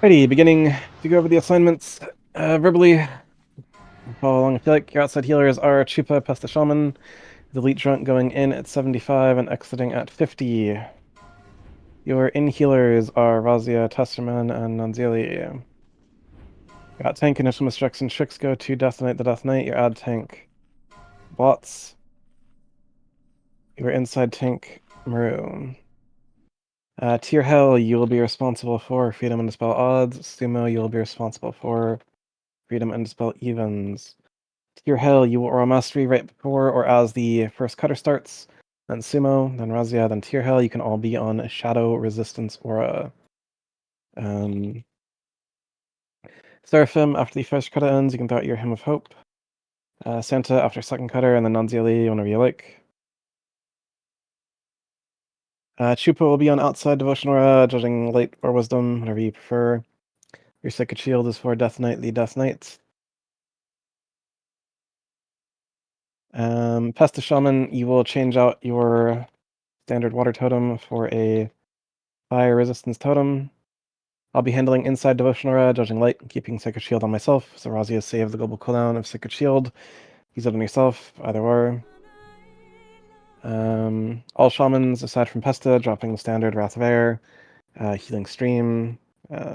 Alrighty, beginning to go over the assignments verbally. Follow along if you like. Your outside healers are Chupa, Pesta Shaman, the Elite Drunk going in at 75 and exiting at 50. Your in-healers are Razia, Testerman, and Nanzili. Got tank initial instruction. Tricks go to Death Knight the Death Knight. Your ad tank, bots. Your inside tank, Maroon. Tier Hell, you will be responsible for Freedom and Dispel Odds. Sumo, you will be responsible for Freedom and Dispel Evens. Tier Hell, you will Aura Mastery right before or as the first cutter starts. Then Sumo, then Razia, then Tier Hell. You can all be on Shadow Resistance Aura. Seraphim, after the first cutter ends, you can throw out your Hymn of Hope. Santa, after second cutter, and then Nanziali, whenever you like. Chupa will be on outside Devotion Aura, judging Light or Wisdom, whatever you prefer. Your Sacred Shield is for Death Knight, the Death Knight. Pesta Shaman, you will change out your standard water totem for a fire resistance totem. I'll be handling inside Devotion Aura, judging Light, keeping Sacred Shield on myself. So Razia save the global cooldown of Sacred Shield. Use it on yourself, either or. All Shamans, aside from Pesta, dropping the standard Wrath of Air, Healing Stream,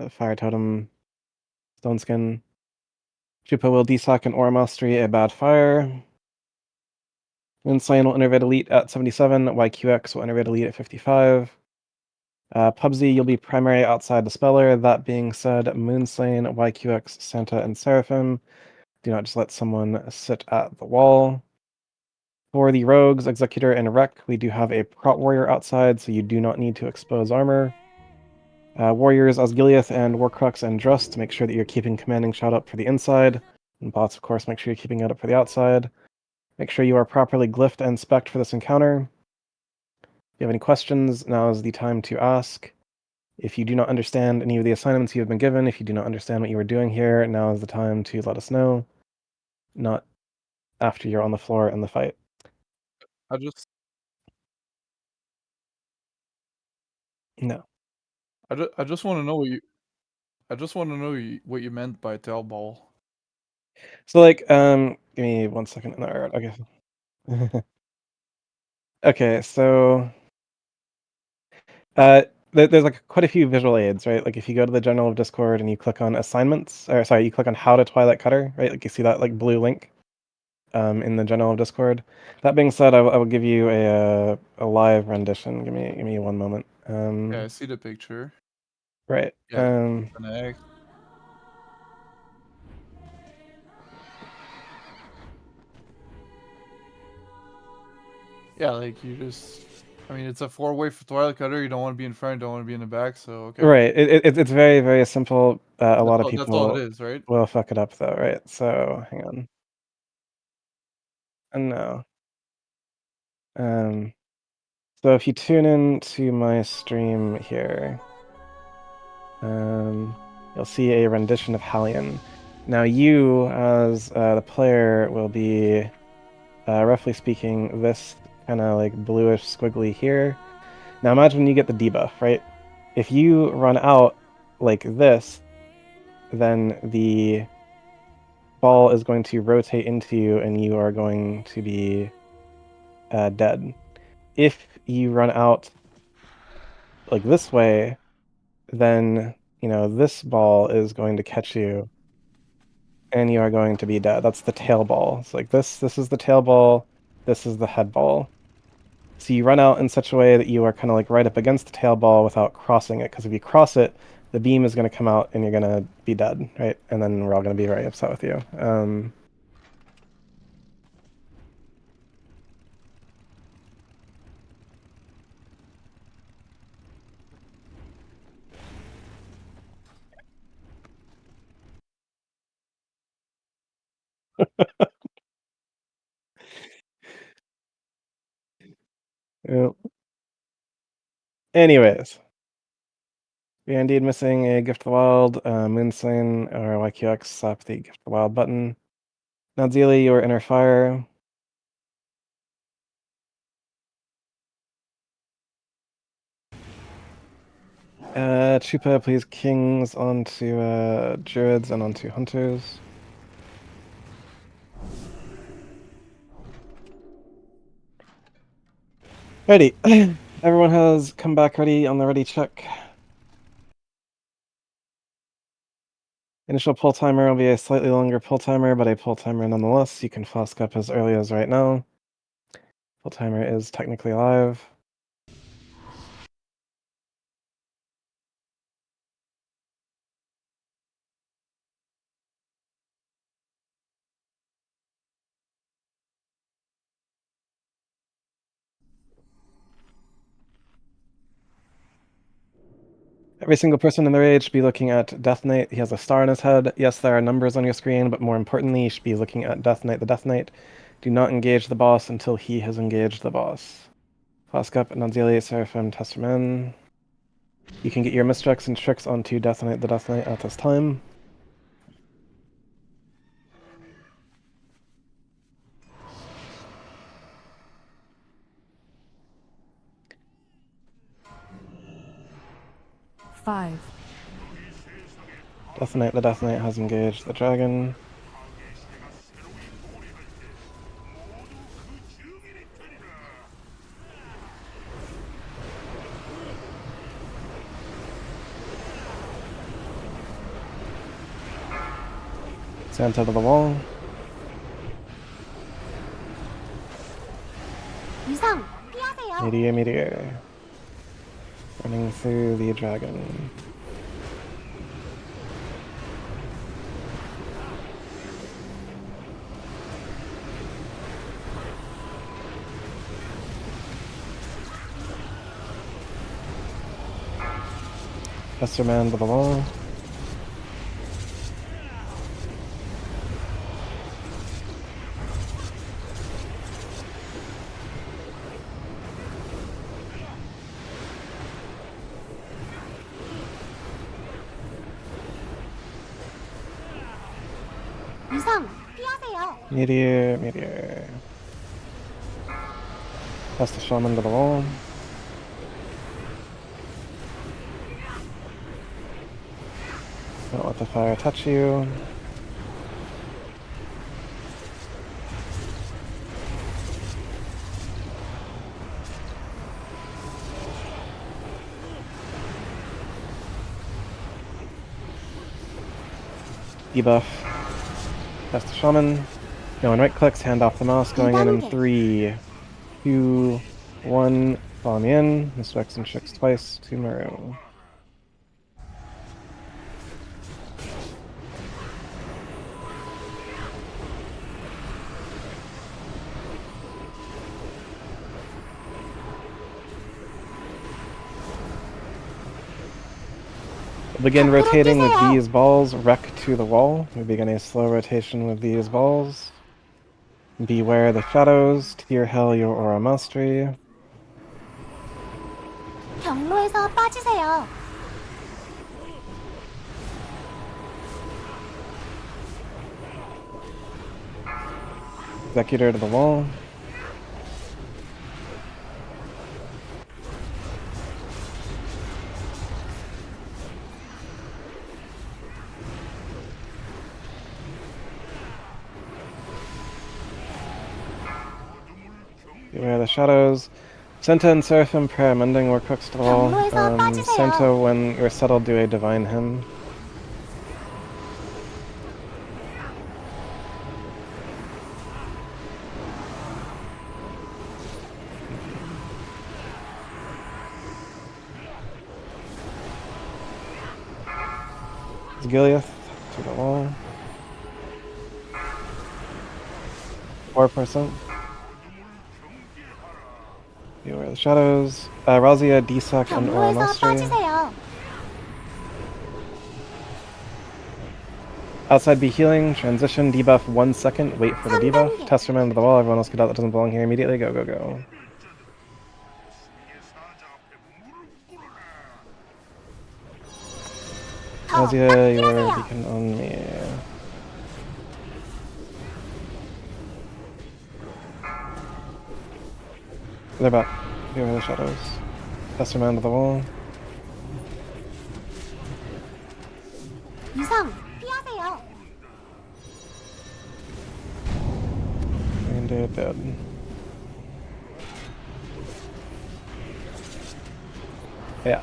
Fire Totem, Stone Skin. Chupa will desock an Aura Mastery, a Bad Fire. Moonslane will innervate Elite at 77, YQX will innervate Elite at 55. PUBG, you'll be primary outside Dispeller. That being said, Moonslane, YQX, Santa, and Seraphim. Do not just let someone sit at the wall. For the Rogues, Executor, and Wreck, we do have a Prot Warrior outside, so you do not need to expose armor. Warriors, Osgiliath, and Warcrux, and Drust, make sure that you're keeping Commanding Shout up for the inside. And bots, of course, make sure you're keeping it up for the outside. Make sure you are properly glyphed and spec'd for this encounter. If you have any questions, now is the time to ask. If you do not understand any of the assignments you have been given, if you do not understand what you are doing here, now is the time to let us know, not after you're on the floor in the fight. I just No. I just want to know what you meant by tail ball. So, like, give me 1 second in the art. Okay. Okay, so, there's like quite a few visual aids, right? Like if you go to the general of Discord and you click on assignments, or sorry, you click on how to Twilight Cutter, right? Like you see that like blue link, in the general of Discord. That being said, I will give you a live rendition. Give me 1 moment. Yeah, I see the picture. Right. Yeah, connect. Yeah, like you just. I mean, it's a four-way for Twilight Cutter. You don't want to be in front, don't want to be in the back. So okay. Right. It's very, very simple. A lot of That's all it people is, right? will fuck it up though, right? So hang on. No. Um, so if you tune in to my stream here, you'll see a rendition of Hallion. Now you, as the player, will be, roughly speaking, this kind of like bluish squiggly here. Now imagine when you get the debuff, right? If you run out like this, then the ball is going to rotate into you and you are going to be dead. If you run out like this way, then, you know, this ball is going to catch you and you are going to be dead. That's the tail ball. It's like this is the tail ball, this is the head ball. So you run out in such a way that you are kind of like right up against the tail ball without crossing it, because if you cross it, the beam is going to come out and you're going to be dead, right? And then we're all going to be very upset with you. Yeah. Anyways, we are indeed missing a Gift of the Wild, Moonslane, or YQX, slap the Gift of the Wild button. Nadzili, your Inner Fire. Chupa, please kings onto druids and onto hunters. Ready. Everyone has come back ready on the ready check. Initial pull timer will be a slightly longer pull timer, but a pull timer nonetheless. You can flask up as early as right now. Pull timer is technically live. Every single person in the raid should be looking at Death Knight. He has a star on his head. Yes, there are numbers on your screen, but more importantly, you should be looking at Death Knight, the Death Knight. Do not engage the boss until he has engaged the boss. Flask up, Nanzili, Seraphim, Testerman. You can get your mistricks and tricks onto Death Knight, the Death Knight at this time. Five. Death Knight, the Death Knight has engaged the dragon. Santa to the wall. 이상 피하세요. Meteor, meteor. Running through the dragon. Testerman to the wall. 이상 피하세요. Meteor, meteor. Pass the shaman to the wall. Don't let the fire touch you. Debuff. That's the shaman. No one right clicks, hand off the mouse, going in 3, 2, 1. Follow me in. Misdirects and tricks twice to Maru. Begin rotating with these balls, wreck to the wall. We begin a slow rotation with these balls. Beware the shadows, tier hell your aura mastery. 경로에서 빠지세요. Executor to the wall. Beware the shadows. Santa and Seraphim prayer mending work hooks to the wall. Santa, when you're settled, do a divine hymn. Giliath to the wall. 4%. Beware the shadows. Razia, Dsec, and Aura 경로에서 Mastery. 빠지세요. Outside be healing. Transition. Debuff 1 second. Wait for the debuff. Testerman to the wall. Everyone else get out that doesn't belong here immediately. Go, go, go. Razia, your beacon on me. They're back. Beware the shadows. Testerman to the wall. 위상 피하세요. And they're dead. Yeah.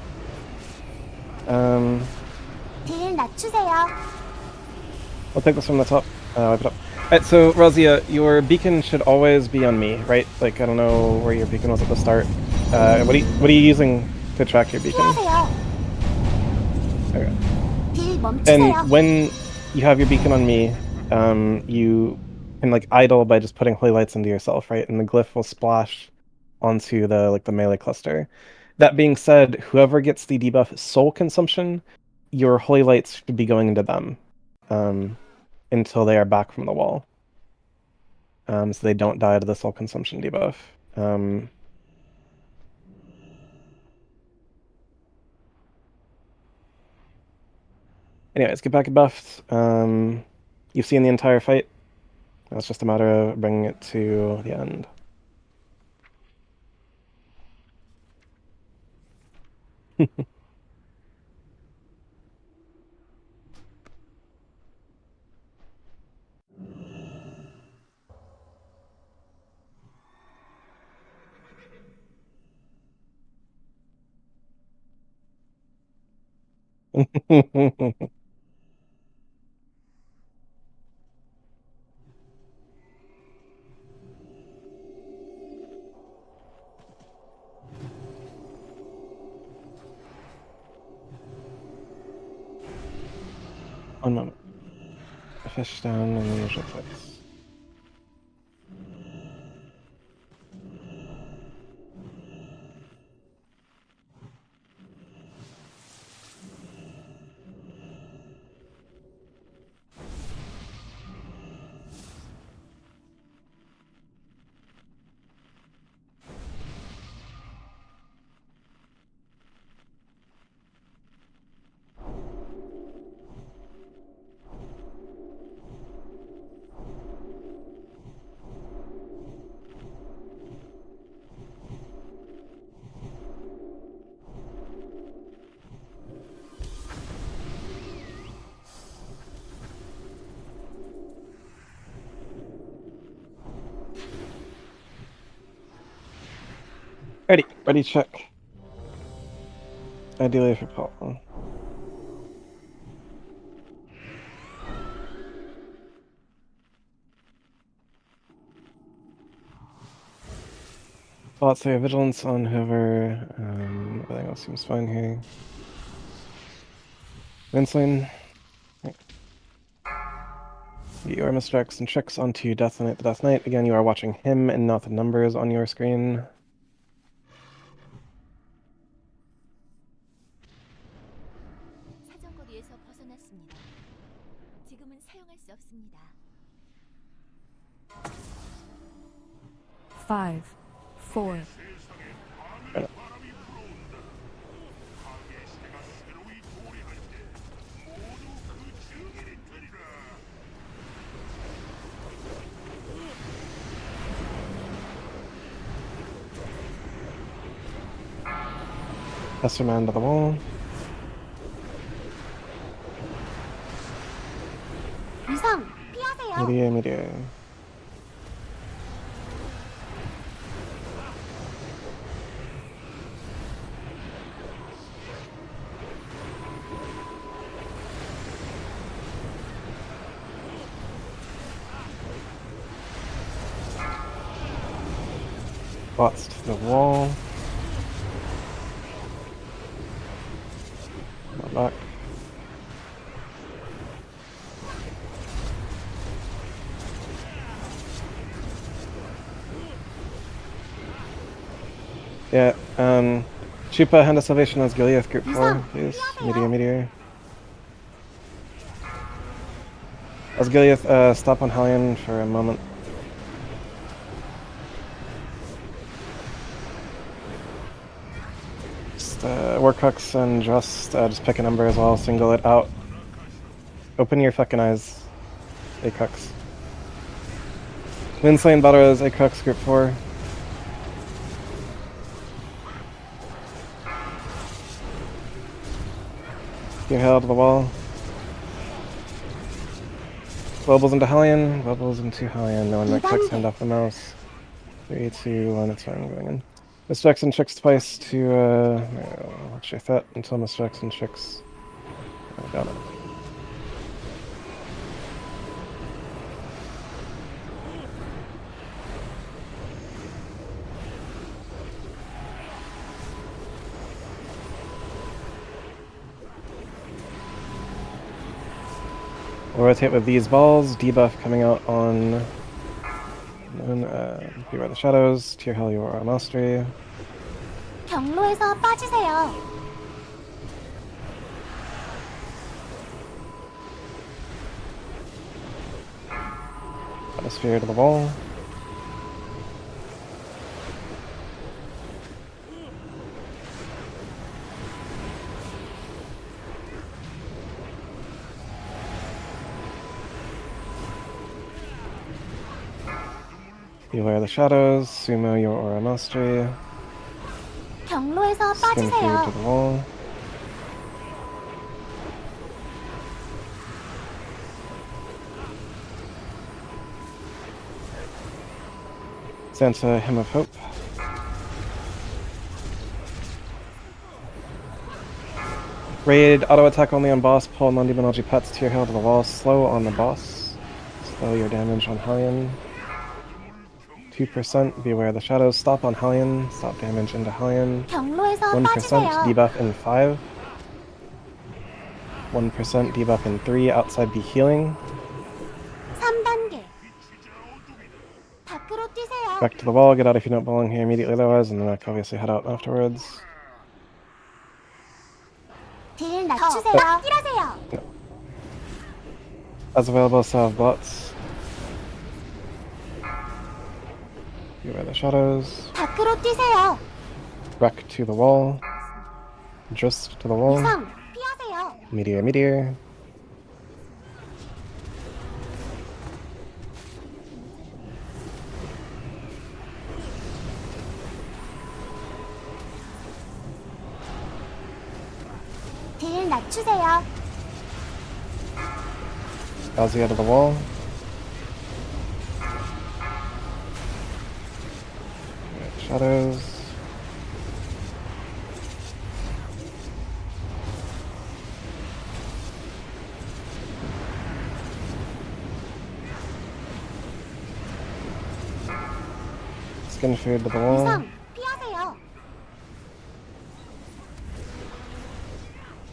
딜 낮추세요. I'll take this from the top. Wipe it up. Alright, so Razia, your beacon should always be on me, right? Like, I don't know where your beacon was at the start. What are you using to track your beacon? 피하세요. Okay. 딜 멈추세요. And when you have your beacon on me, you can like idle by just putting holy lights into yourself, right? And the glyph will splash onto the melee cluster. That being said, whoever gets the debuff soul consumption, your holy lights should be going into them until they are back from the wall. So they don't die to the soul consumption debuff. Anyways, get back buffed. You've seen the entire fight. Now it's just a matter of bringing it to the end. One moment. Fish down in the usual place. Ready, check. Ideally for Paul. Thoughts say vigilance on whoever. Everything else seems fine here. Winsling. You are Mr. X and checks onto Death Knight the Death Knight. Again, you are watching him and not the numbers on your screen. 사정거리에서 벗어났습니다. 지금은 사용할 수 없습니다. 5, 4. Lesser man to the wall. 위상 피하세요. Media. Bots to the wall. Not back. Yeah, Chupa, hand of salvation as Giliath group 4, please. Meteor. As Giliath, stop on Hellion for a moment. Just, Warcrux and just pick a number as well, single it out. Open your fucking eyes, Acrux. Winsling Battle Acrux group 4. Your hail to the wall. Wobbles into Hellion. Wobbles into Hellion. No one right clicks, hand 이단계. off the mouse. 3, 2, 1, it's fine, I'm going in. Mr. Jackson checks twice to, watch your threat until Mr. Jackson checks. Oh, got it. We'll rotate with these balls, debuff coming out on Beware the Shadows, Tear Hell Your Aura Mastery. 경로에서 빠지세요. Atmosphere to the wall. Beware the Shadows, Sumo Your Aura Mastery. 경로에서 Skin Fear to 빠지세요. the wall. Santa Hymn of Hope. Raid, auto attack only on boss, pull non-demon LG pets, Tear Hail to the wall, slow on the boss. Slow your damage on Hellion. 2%, beware the shadows, stop on Hellion, stop damage into Hellion. 경로에서 1% 빠지세요. debuff in 5. 1% debuff in 3, outside be healing. 3단계. 밖으로 뛰세요. Back to the wall, get out if you don't belong here immediately otherwise, and then I can obviously head out afterwards. 딜 낮추세요. 딜하세요. As available, salve bots. Beware the shadows. 밖으로 뛰세요. Wreck to the wall. Just to the wall. 이상 피하세요. Meteor, meteor. 딜 낮추세요. Ozzy out of the wall. Shadows. Skin food to the wall. 이상 피하세요.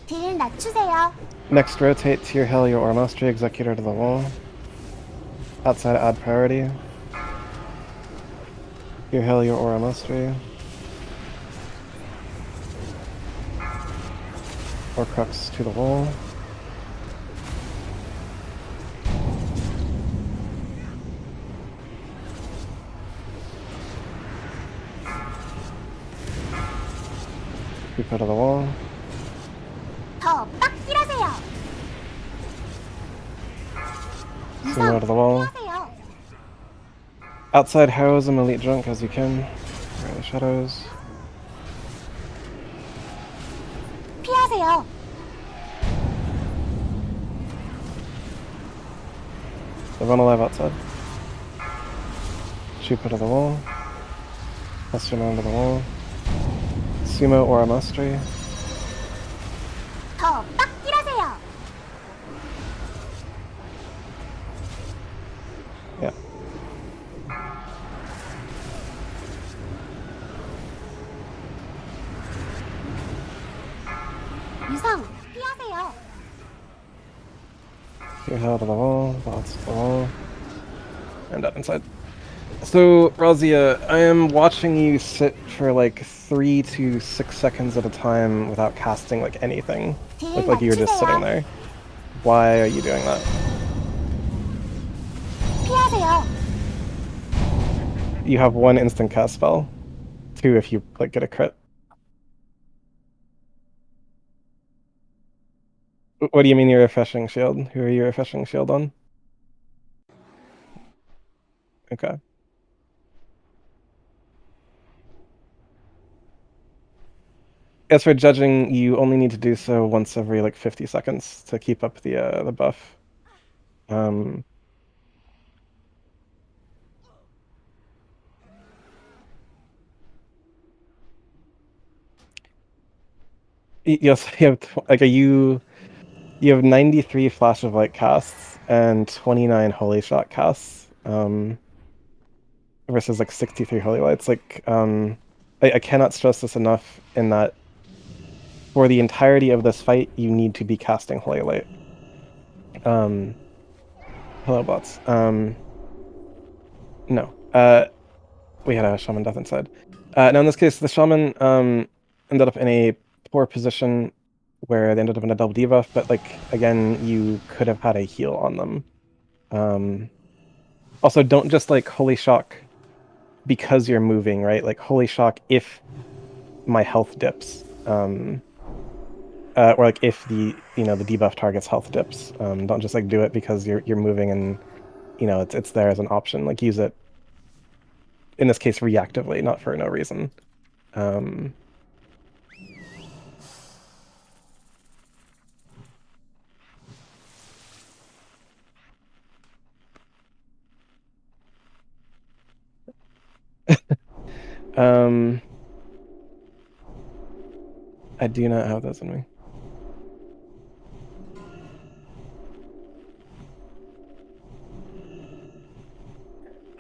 딜 낮추세요. Next, rotate Tear Hell your Aura Mastery Executor to the wall. Outside, add priority. Tear Hell your Aura Mastery. Or Crux to the wall. Keep out of the wall. 더 빡 딜하세요. Swim out of the wall. 피하세요. Outside heroism, elite drunk as you can. Where are the shadows? 피하세요. They run alive outside. Shoot out of the wall. Question onto the wall. Sumo Aura Mastery. 더 빡 딜하세요. Yeah. 이상 피하세요. Tear Hell to the wall. Bots to the wall. And up inside. So, Razia, I am watching you sit for like 3 to 6 seconds at a time without casting like anything. 딜 Like you were just sitting 낮추세요. there. Why are you doing that? 피하세요. You have 1 instant cast spell. 2 if you like get a crit. What do you mean you're refreshing shield? Who are you refreshing shield on? Okay. As for judging, you only need to do so once every like 50 seconds to keep up the buff. you also have like you have 93 Flash of Light casts and 29 Holy Shot casts. Versus like 63 Holy Lights. Like I cannot stress this enough in that for the entirety of this fight, you need to be casting Holy Light. Hello, bots. No. We had a Shaman death inside. Now, in this case, the Shaman ended up in a poor position where they ended up in a double debuff, but, like, again, you could have had a heal on them. Also, don't just, like, Holy Shock because you're moving, right? Like, Holy Shock if my health dips. Or like if the debuff target's health dips. Don't just like do it because you're moving and it's there as an option. Like use it in this case reactively, not for no reason. I do not have those in me.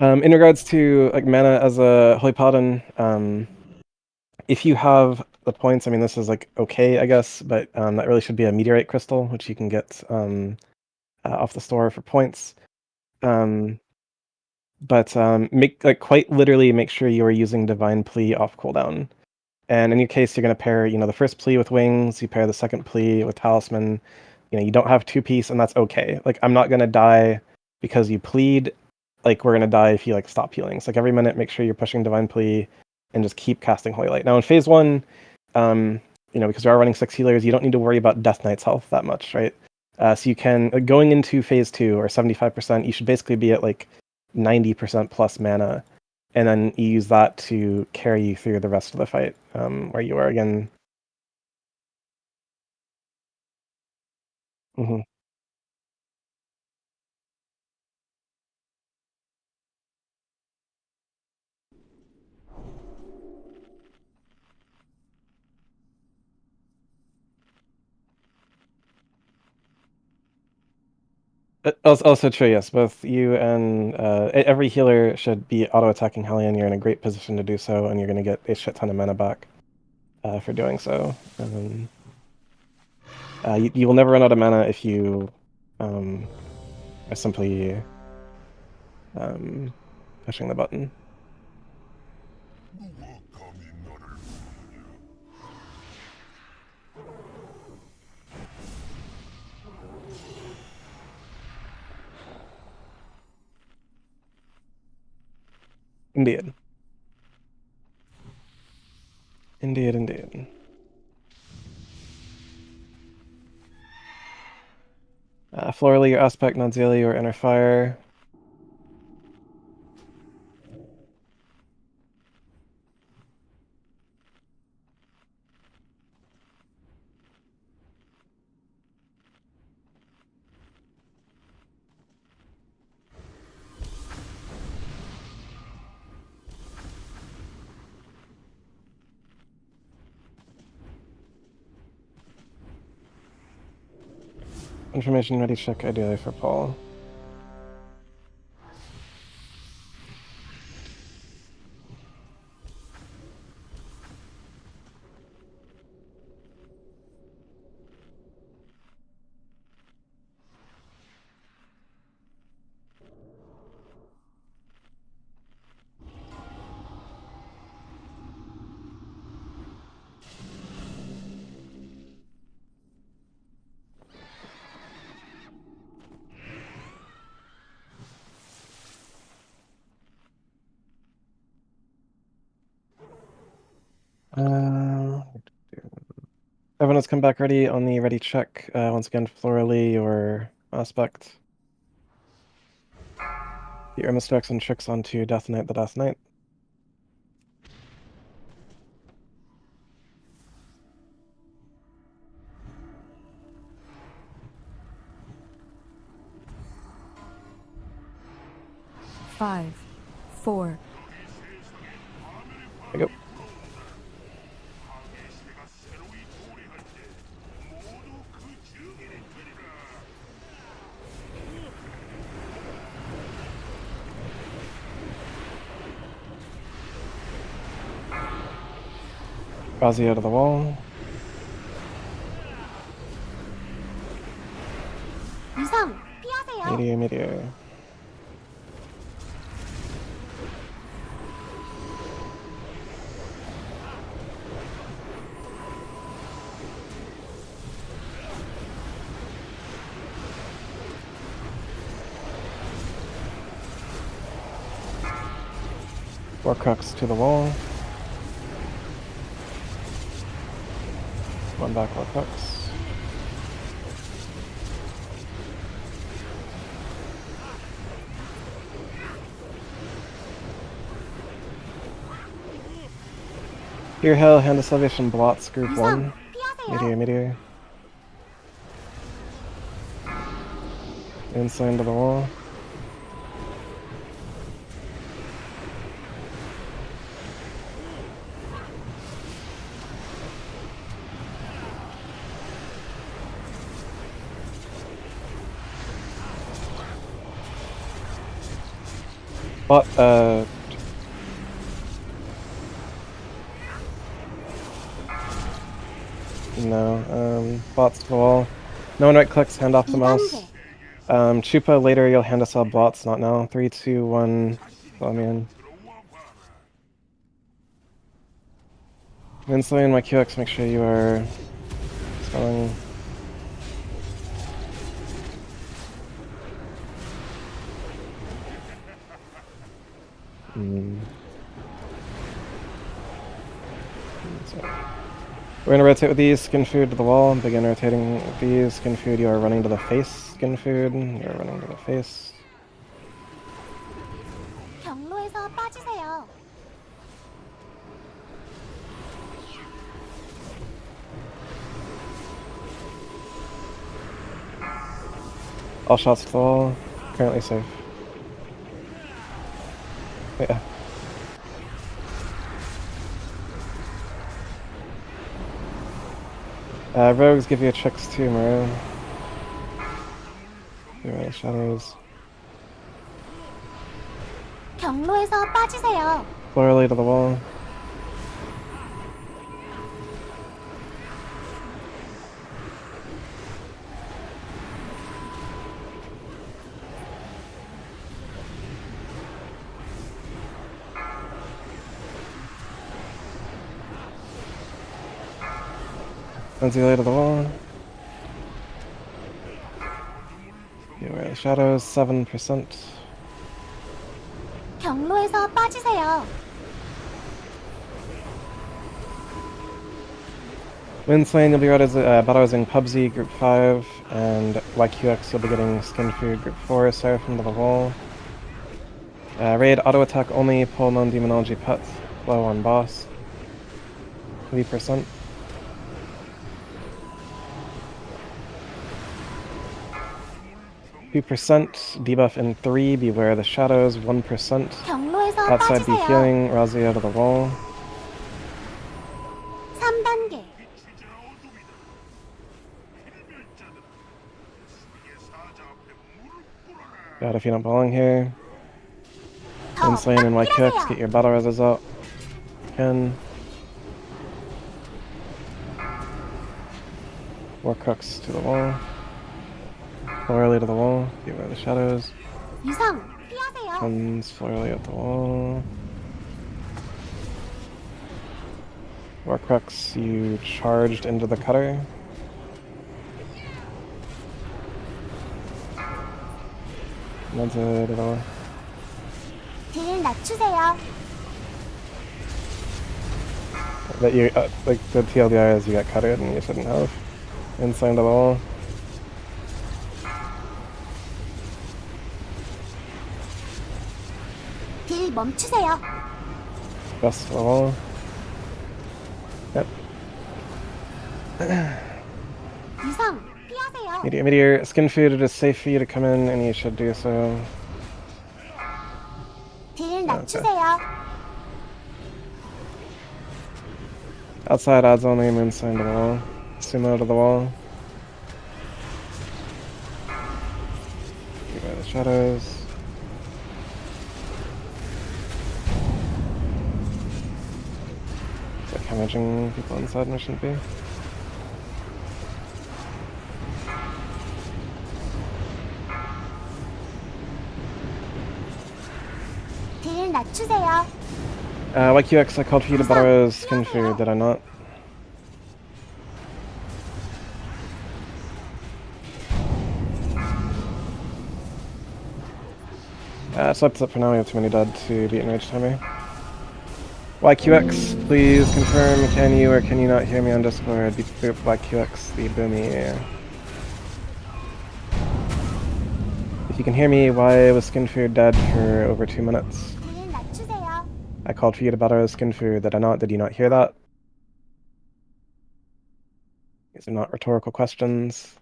In regards to like mana as a Holy Paladin, if you have the points, I mean this is like okay, I guess, but that really should be a Meteorite Crystal, which you can get off the store for points. But make like quite literally make sure you are using Divine Plea off cooldown. And in your case, you're going to pair, the first plea with wings, you pair the second plea with talisman. You don't have two-piece, and that's okay. Like, I'm not going to die because you plead. Like, we're going to die if you, like, stop healing. So, like, every minute, make sure you're pushing Divine Plea and just keep casting Holy Light. Now, in Phase 1, because we are running 6 healers, you don't need to worry about Death Knight's health that much, right? So you can, going into Phase 2, or 75%, you should basically be at, like, 90% plus mana. And then you use that to carry you through the rest of the fight, where you are again. Mm-hmm. Also true, yes. Both you and every healer should be auto-attacking Hellion. You're in a great position to do so, and you're going to get a shit ton of mana back for doing so. You will never run out of mana if you are simply pushing the button. Indeed. Indeed. Florally, your aspect, Nonzili, or inner fire. Information ready check ideally for Paul. Everyone has come back ready on the ready check. Once again, Florally or Aspect. The Irma stacks and tricks onto Death Knight the Death Knight. Five, four. There we go. Razia to the wall. 유성 피하세요. Meteor. Warcrux to the wall. One back Warcrux. Here, Hell, Hand of Salvation, Blots, Group 1. 피하세요. Meteor. Inside to the wall. Bot, no, bots to the wall. No one right clicks, hand off the mouse. 2단계. Chupa, later you'll hand us all bots, not now. 3, 2, 1, follow me in. Winslow and my QX, make sure you are spelling. We're gonna rotate with these, skin food to the wall, begin rotating with these, skin food, you are running to the face, skin food, you're running to the face. 경로에서 빠지세요. All shots to the wall, currently safe. Yeah. Rogues give you tricks too, Maru. The shadows. 경로에서 빠지세요. Florally to the wall. Lindsay to the wall. Beware of the shadows, 7%. 경로에서 빠지세요. Winswain, you'll be battling PUBG Group 5, and YQX, you'll be getting Skin Food Group 4, Seraphim to the wall. Raid auto attack only, pull non demonology pet, low on boss. 3%. %, debuff in 3, beware the shadows, 1%. 경로에서 Outside be 빠지세요. healing, Razia to the wall. 3단계. God, if you're not balling here. 더 Insane and YQX, 빡 get your battle reses out. Can. Warcrux to the wall. Florally to the wall, beware the shadows. 유성 피하세요. Comes Florally at the wall. Warcrux, you charged into the cutter. Menza to the wall. 딜 낮추세요. That you, like, the TLDR is you got cutted and you shouldn't have. Inside the wall. 딜 멈추세요. Best to the wall. Yep. 유성 피하세요. Meteor, skin food, it is safe for you to come in and you should do so. 딜 낮추세요. Outside odds only, moonsign to the wall. Sumo to the wall. Beware the shadows. Is that damaging people inside and I shouldn't be. 딜 낮추세요. YQX, I called for you to borrow skin food, did I not? So that's it for now, we have too many dead to beat enraged Timmy. YQX, please confirm, can you or can you not hear me on Discord? Beep boop YQX, the boomy. If you can hear me, why was skin food dead for over 2 minutes? 딜 낮추세요. I called for you to borrow skin food, did I not? Did you not hear that? These are not rhetorical questions.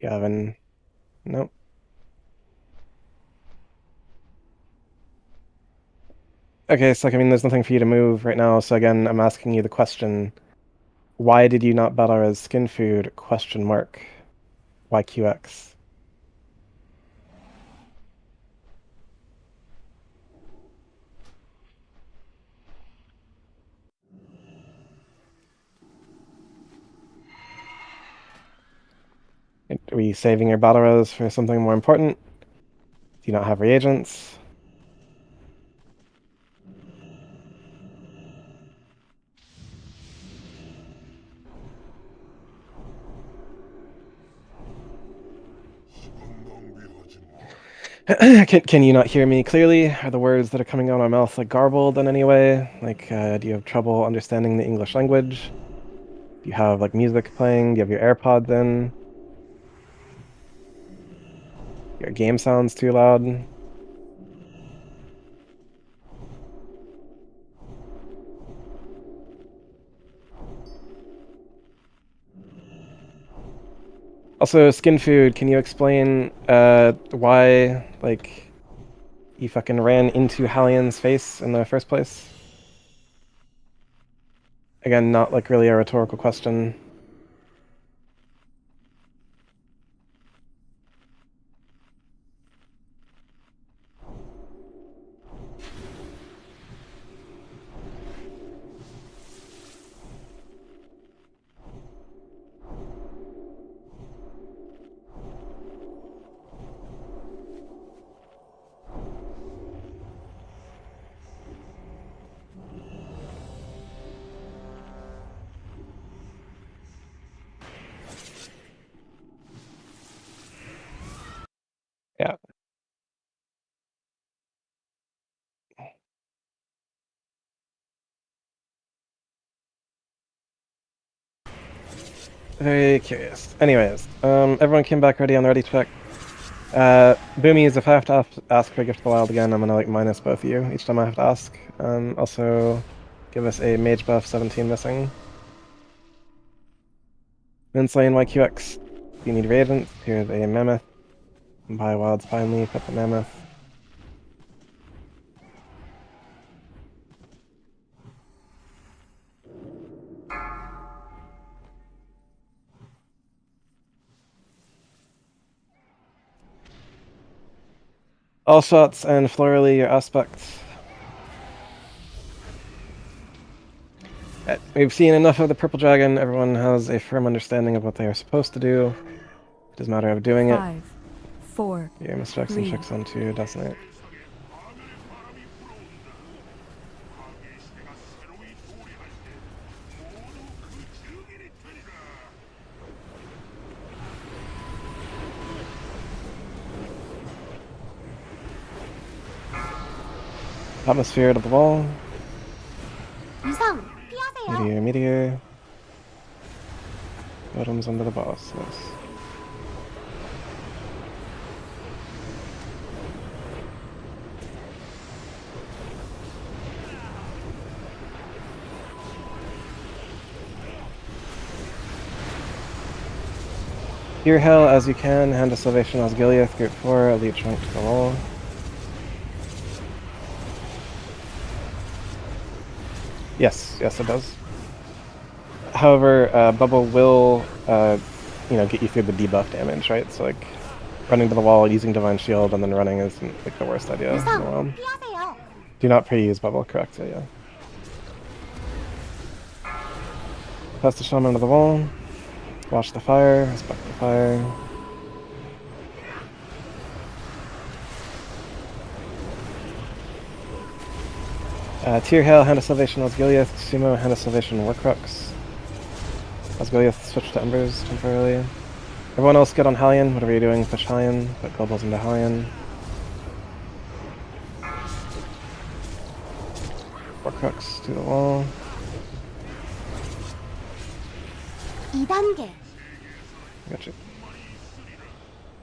You haven't... Nope. Okay, so I mean, there's nothing for you to move right now, so again, I'm asking you the question. Why did you not battle as skin food? Question mark. YQX. Are you saving your battle rose for something more important? Do you not have reagents? Can you not hear me clearly? Are the words that are coming out of my mouth like garbled in any way? Like, do you have trouble understanding the English language? Do you have like music playing? Do you have your AirPods in? Your game sounds too loud? Also, skin food, can you explain why, like, you fucking ran into Hallian's face in the first place? Again, not like really a rhetorical question. Yeah. Very curious. Anyways, everyone came back ready on the ready check. Boomies, if I have to ask for a gift of the wild again, I'm gonna like minus both of you each time I have to ask. Also, give us a mage buff 17 missing. Moonslane YQX. Do you need reagents? Here's a mammoth. Buy wilds finally, put the mammoth. All shots and florally your aspects. We've seen enough of the purple dragon. Everyone has a firm understanding of what they are supposed to do. It is a matter of doing it. 5, 4, Your mistakes and 3, tricks onto Decimate. Atmosphere to the wall. 유성 피하세요. Meteor. Bottoms under the boss. Yes. Hear hell as you can. Hand to Salvation Osgiliath. Group 4. Elite trunk to the wall. Yes, yes it does. However, Bubble will, get you through the debuff damage, right? So, like, running to the wall, using Divine Shield, and then running isn't, like, the worst idea in the 유성 world. 피하세요. Do not pre-use bubble, correct? Yeah. Pass the shaman to the wall. Watch the fire. Respect the fire. Tear Hail, Hand of Salvation, Osgiliath, Sumo, Hand of Salvation, Warcrux. Osgiliath, switch to Embers temporarily. Everyone else get on Hellion, whatever you're doing, push Hellion, put globals into Hellion. Warcrux to the wall. 2단계. Gotcha.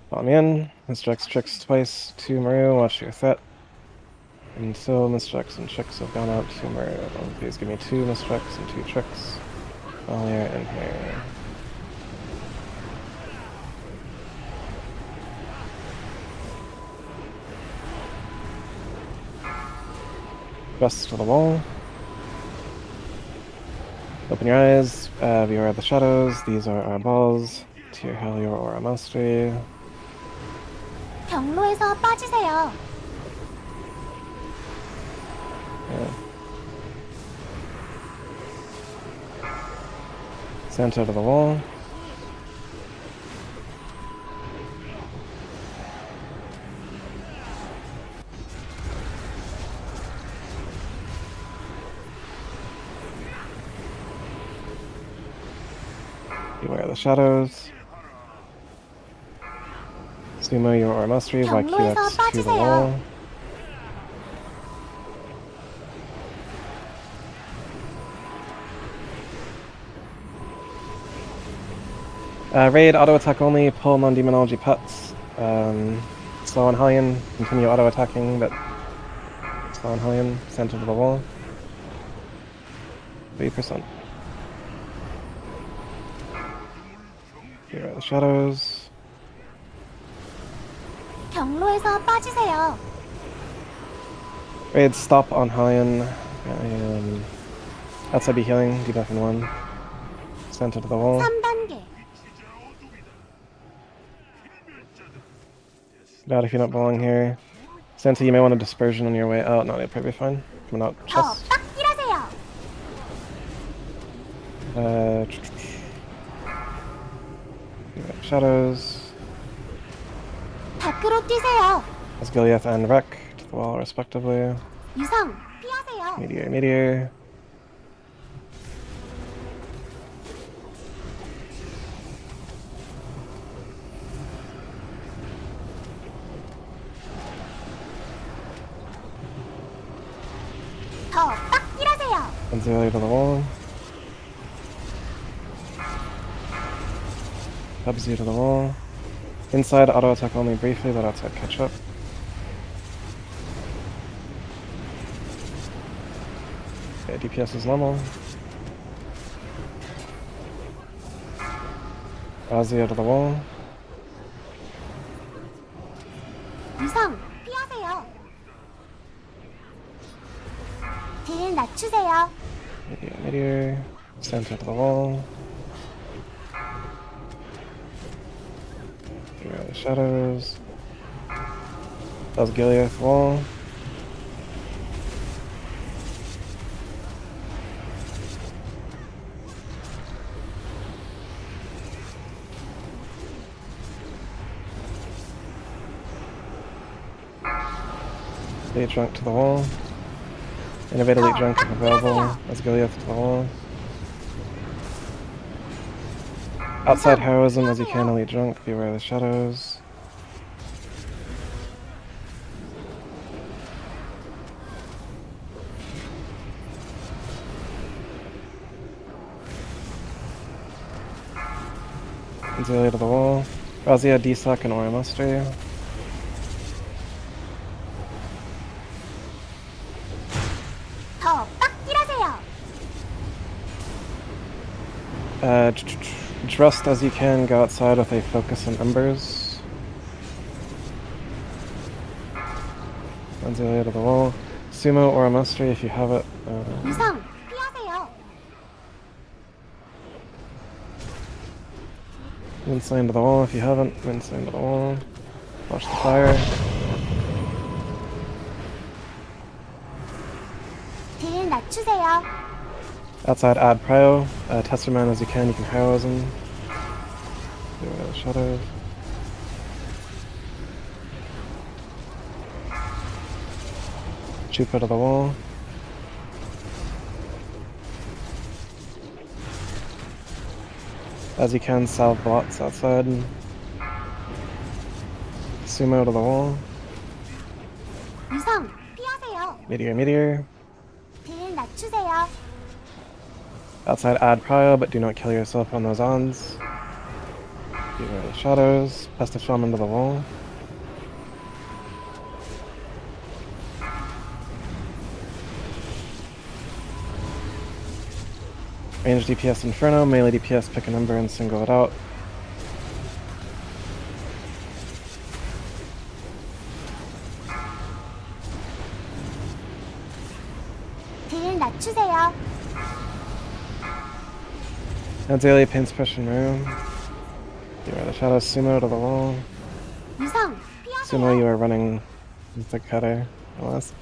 Follow me in. Misdirects tricks twice to Maru, watch your threat. And so misdirects and tricks have gone out to Maru. Please give me 2 misdirects and 2 tricks while you're in here. Rest to the wall. Open your eyes. Beware of the shadows. These are our balls. Tear Hail your aura mastery. 경로에서 빠지세요. Yeah. Center to the wall. Beware of the shadows. Sumo your aura mastery, YQX to the wall. Raid, auto attack only, pull non-demonology pets. Slow on Hellion, continue auto attacking, but slow on Hellion, center to the wall. 3%. Here are the shadows. 경로에서 빠지세요. Raid, stop on Hellion. Outside be healing, debuff in 1. Center to the wall. 3단계. Get out if you're not belong here. Santa, you may want a dispersion on your way out. No, it'll probably be fine. Coming out 더 chest. 빡 일하세요. Shadows. 밖으로 뛰세요. Osgiliath and Wreck to the wall, respectively. 유성 피하세요. Meteor. 더 빡 일하세요. Anzalea to the wall. Bubsy to the wall. Inside, auto attack only briefly, let outside catch up. Okay, DPS is normal. Azia to the wall. 유성 피하세요. 딜 낮추세요. Meteor. Center to the wall. Here are the shadows. Osgiliath wall. Elite Drunk to the wall. Innovate Elite Drunk if available. Osgiliath to the wall. Outside heroism as you can, Elite Drunk. Beware of the shadows. Anzalea to the wall. Razia, DSOC, and Aura Mastery. 더 빡 일하세요. Dressed as you can, go outside with a focus on embers. Anzalea to the wall. Sumo or a mastery if you have it. 유성 피하세요. Winsling to the wall if you haven't. Winsling to the wall. Watch the fire. Outside, add prio. Test as many as you can. You can heroes them. Do shadows. Shoot out of the wall. As you can, salve blots outside. Sumo to the wall. 유성 피하세요. Meteor, meteor. 딜 낮추세요. Outside, add prio, but do not kill yourself on those ons. Get rid of shadows. Pest of Shaman to the wall. Range DPS Inferno, melee DPS pick a number and single it out. 딜 낮추세요. Azalea paints pressure room. Get rid of shadows. Sumo to the wall. 유성 Sumo, you 피하세요. are running with the cutter. LS.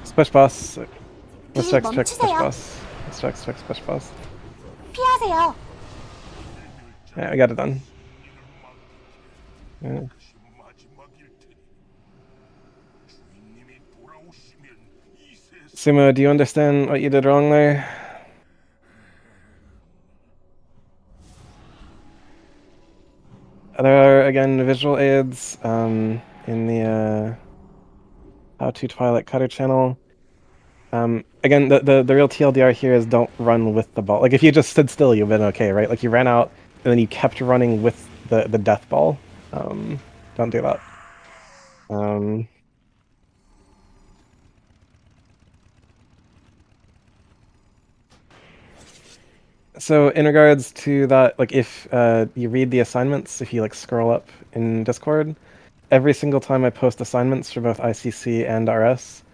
Splish boss. Let's check splish 멈추세요. boss. Let's check splish boss. 피하세요. Yeah, we got it done. Yeah. Sumo, do you understand what you did wrong there? There are, again, visual aids in the How to Twilight Cutter channel. Again, the real TLDR here is don't run with the ball. Like, if you just stood still, you've been okay, right? Like, you ran out, and then you kept running with the death ball. Don't do that. So in regards to that, like, if you read the assignments, if you, like, scroll up in Discord, every single time I post assignments for both ICC and RS,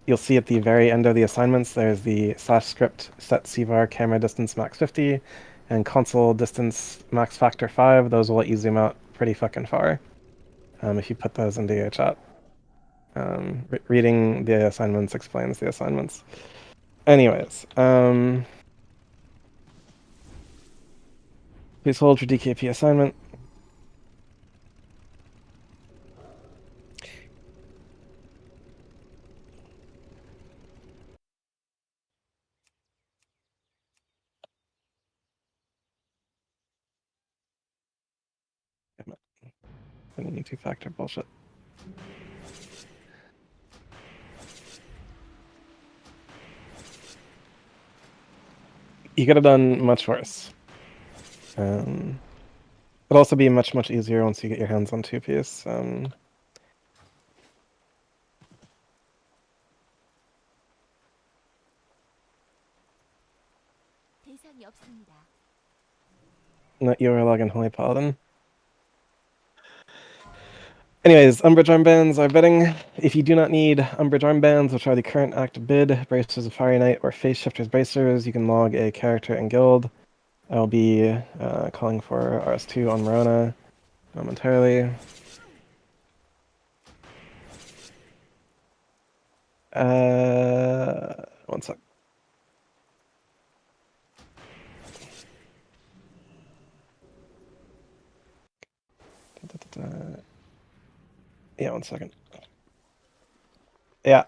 you'll see at the very end of the assignments, there's the /script set CVAR camera distance max 50 and console distance max factor 5. Those will let you zoom out pretty fucking far if you put those into your chat. Reading the assignments explains the assignments. Anyways, please hold for DKP assignment. Any two-factor bullshit. You could have done much worse. It'll also be much easier once you get your hands on two-piece. 대상이 없습니다. Not Eurolog and Holy Paladin. Anyways, Umbrage Armbands are bidding. If you do not need Umbrage Armbands, which are the current active bid, Bracers of Fiery Knight or Face Shifters Bracers, you can log a character and guild. I'll be calling for RS2 on Morona momentarily. One sec. Yeah, 1 second. Yeah.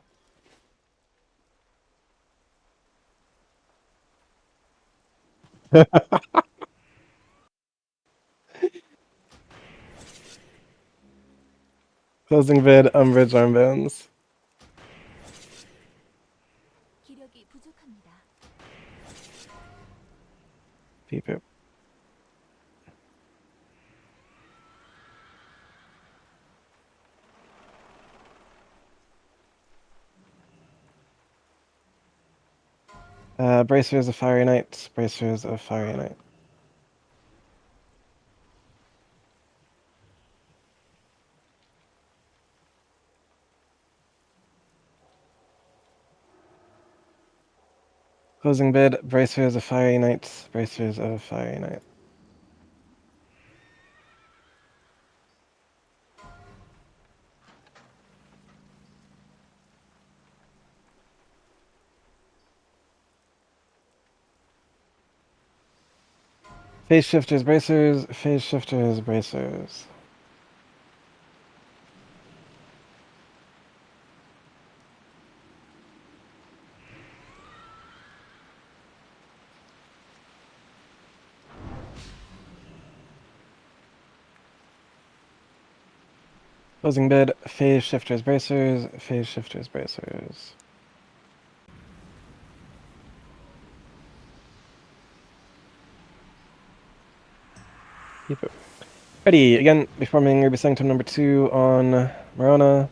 Closing vid, Umbrage Armbands. 기력이 부족합니다. Beep boop. Bracers of Fiery Knight, Bracers of Fiery Knight. Closing bid, Bracers of Fiery Knight, Bracers of Fiery Knight. Phase shifters, bracers, phase shifters, bracers. Closing bid, phase shifters, bracers, phase shifters, bracers. Keep it. Ready, again, performing Ruby Sanctum number 2 on Marona.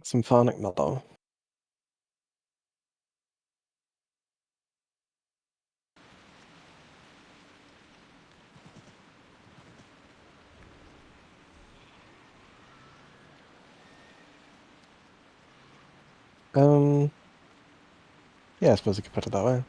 Symphonic mellow. Yeah, I suppose you could put it that way.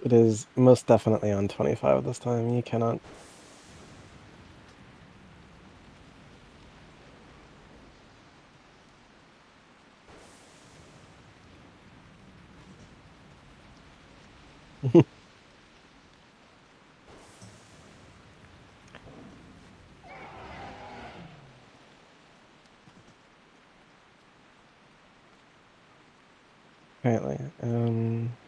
It is most definitely on 25 this time. You cannot. Apparently.